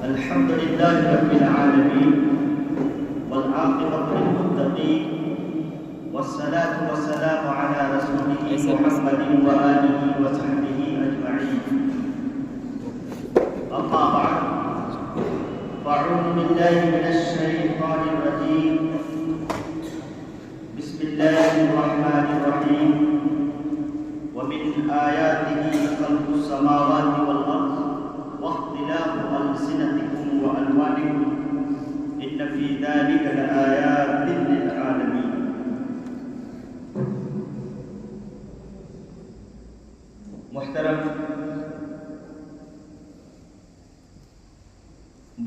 अल्हम्दुलिल्लाहि रब्बिल आलमीन वल आक़िबतु लिल-मुत्तक़ीन वस्सलातु वस्सलामु अला रसूलिhi मुहम्मदिन व आलिहि व सहबिहि अजमईन। अम्मा बअद फ़अऊज़ु बिल्लाहि मिनश शैतानिर रजीम। बिस्मिल्लाहिर रहमानिर रहीम। व मिन आयातिहि खल्क़ुस समावाति वल अर्ज़ वख्तिलाफ़ु अल्सिनतिकुम व अल्वानिकुम इन्न फ़ी ज़ालिका लआयातिन लिल आलमीन। मुहतरम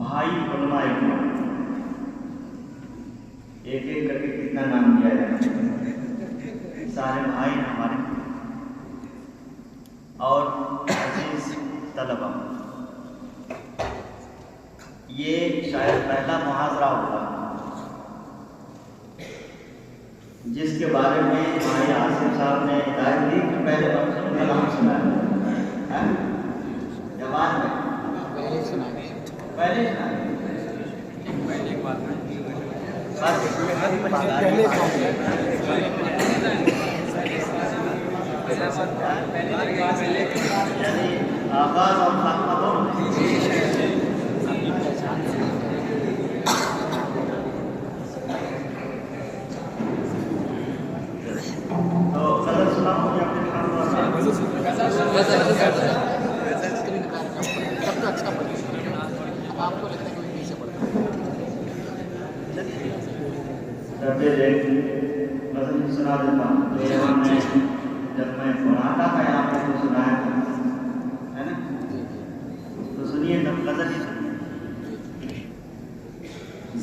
भाई उलमाए किराम, एक एक करके कितना नाम दिया जाए, सारे भाई हमारे और अजीज तलबा, ये शायद पहला मुहाज़रा होगा जिसके बारे में हमारे आसिफ साहब ने हिदायत दी कि पहले बच्चों का नाम सुनाया है। जवाब में पहले सुनाया पहले एक बात में आगाज और खात्मा दोनों। तो गज़ल सुनाओ या फिर खात्मा सुनाओ? सबका अच्छा पढ़े, आपको लगता है कि कैसे पढ़ता है? गज़ल सुना देता हूँ जो हमने जब मैं पढ़ाता था यहाँ पर तो सुनाया था, है ना? तो सुनिए तब गज़ल ही सुनिए।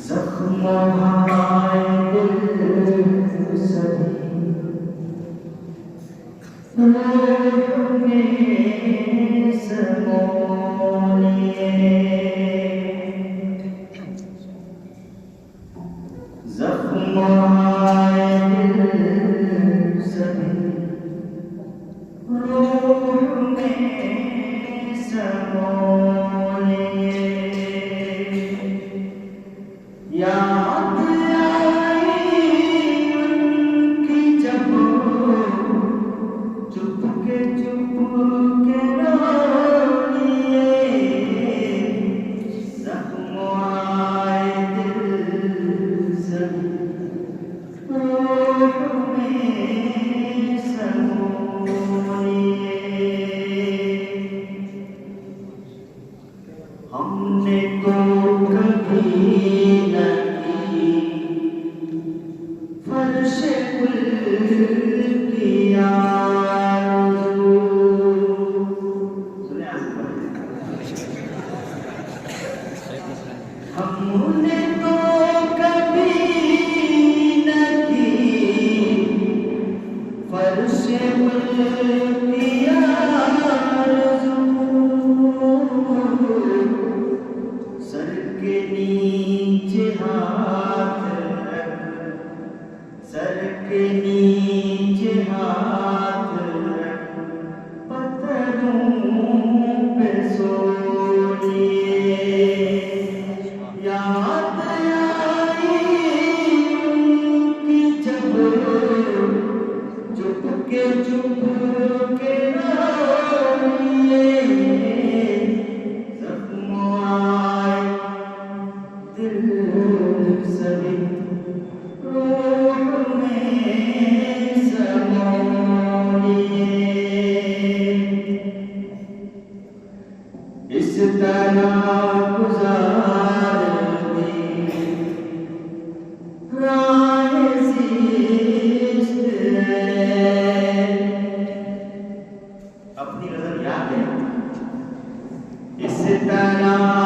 ज़ख्मों हाय दिल सभी रूह में समोलिए, ज़ख्मों हाय दिल सभी रूह में समोलिए, याद आई उनकी जब चुपके चुपके रो लिए, ज़ख्मों आए दिल सभी रूह में समोलिए, हमने तो कभी न की फर्श गुल की आरज़ू। सुने हमने तो कभी न की फर्श गुल की आरज़ू, सर के नीचे हाथ रख, सर के नीचे हाथ रख, पत्थरों पे सो लिए, याद आई उनकी जब चुपके चुपके रो लिए, ज़ख्मों आए दिल सभी रूह में समोलिए, इस तरह गुजार दी राह ज़िस्त है। अपनी गज़ल याद है। इस तरह